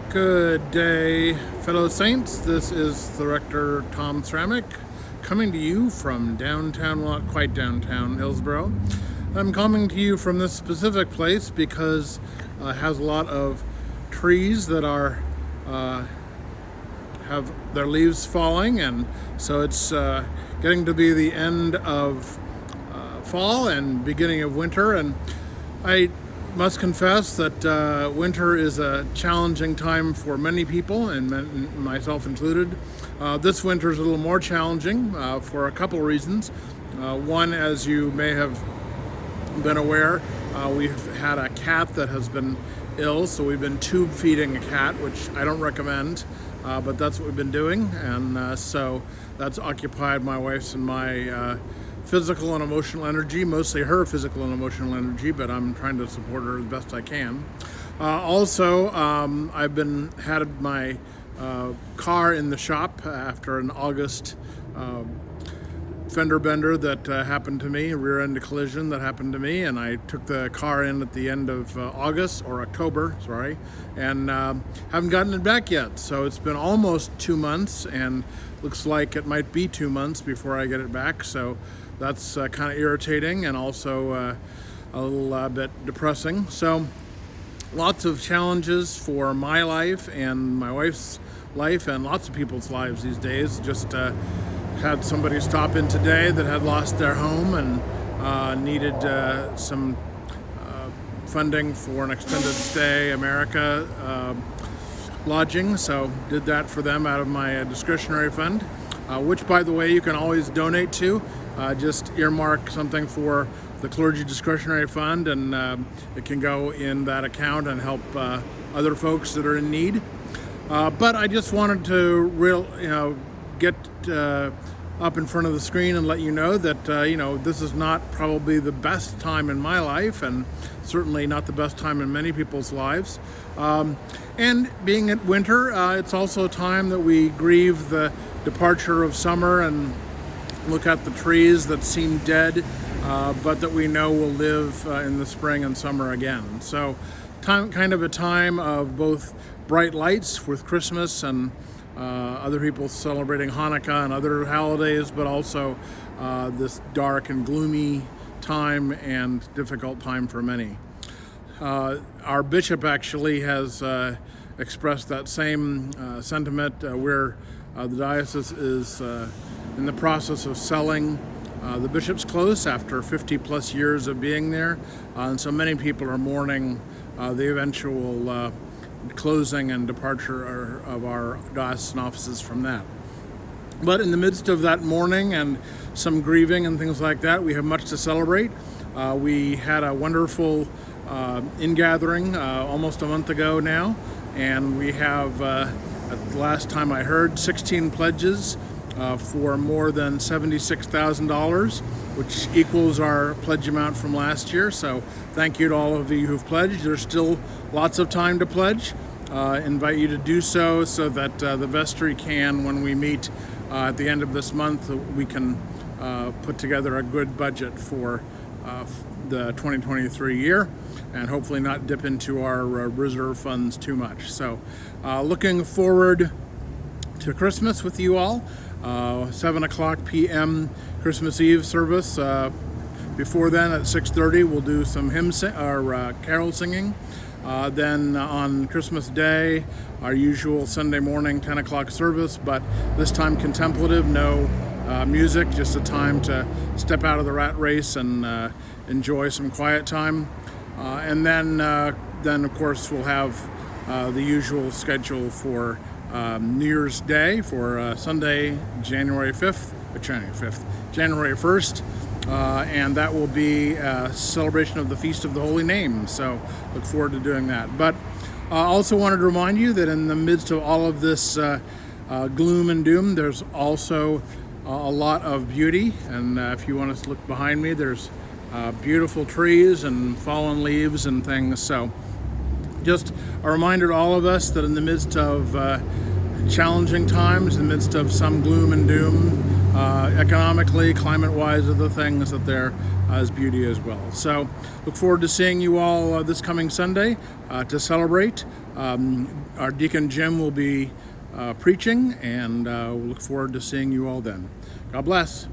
Good day, fellow saints. This is the rector, Tom Ceramic, coming to you from downtown, well, not quite downtown, Hillsborough. I'm coming to you from this specific place because it has a lot of trees that are have their leaves falling, and so it's getting to be the end of fall and beginning of winter. And I must confess that winter is a challenging time for many people, and myself included. This winter is a little more challenging for a couple of reasons. One, as you may have been aware, we've had a cat that has been ill, so we've been tube feeding a cat, which I don't recommend, but that's what we've been doing, and so that's occupied my wife's and my physical and emotional energy, mostly her physical and emotional energy, but I'm trying to support her as best I can. Also, I've had my car in the shop after an August fender bender that happened to me, a rear end collision that happened to me, and I took the car in at the end of October, and haven't gotten it back yet. So it's been almost 2 months, and looks like it might be 2 months before I get it back. So that's kind of irritating and also a little bit depressing. So lots of challenges for my life and my wife's life and lots of people's lives these days. Just had somebody stop in today that had lost their home and needed some funding for an extended stay America lodging, so did that for them out of my discretionary fund, which, by the way, you can always donate to. Just earmark something for the clergy discretionary fund, and it can go in that account and help other folks that are in need. But I just wanted to get up in front of the screen and let you know that this is not probably the best time in my life, and certainly not the best time in many people's lives. And being at winter, it's also a time that we grieve the departure of summer and look at the trees that seem dead, but that we know will live in the spring and summer again. So kind of a time of both bright lights with Christmas and other people celebrating Hanukkah and other holidays, but also this dark and gloomy time and difficult time for many. Our bishop actually has expressed that same sentiment, where the diocese is in the process of selling the bishop's close after 50 plus years of being there, and so many people are mourning the eventual closing and departure of our diocesan offices from that. But in the midst of that mourning and some grieving and things like that, we have much to celebrate. We had a wonderful ingathering almost a month ago now, and we have, at the last time I heard, 16 pledges for more than $76,000, which equals our pledge amount from last year. So thank you to all of you who've pledged. There's still lots of time to pledge. Invite you to do so that the vestry can, when we meet at the end of this month, we can put together a good budget for the 2023 year, and hopefully not dip into our reserve funds too much. So looking forward to Christmas with you all. 7 o'clock p.m. Christmas Eve service. Before then, at 6:30, we'll do some carol singing. Then on Christmas Day, our usual Sunday morning 10 o'clock service, but this time contemplative, no music, just a time to step out of the rat race and enjoy some quiet time. And then of course, we'll have the usual schedule for New Year's Day, for Sunday, January 1st, and that will be a celebration of the Feast of the Holy Name, so look forward to doing that. But I also wanted to remind you that in the midst of all of this gloom and doom, there's also a lot of beauty, and if you want to look behind me, there's beautiful trees and fallen leaves and things. So just a reminder to all of us that in the midst of challenging times, in the midst of some gloom and doom, economically, climate-wise, other things, that there is beauty as well. So look forward to seeing you all this coming Sunday to celebrate. Our Deacon Jim will be preaching, and we'll look forward to seeing you all then. God bless.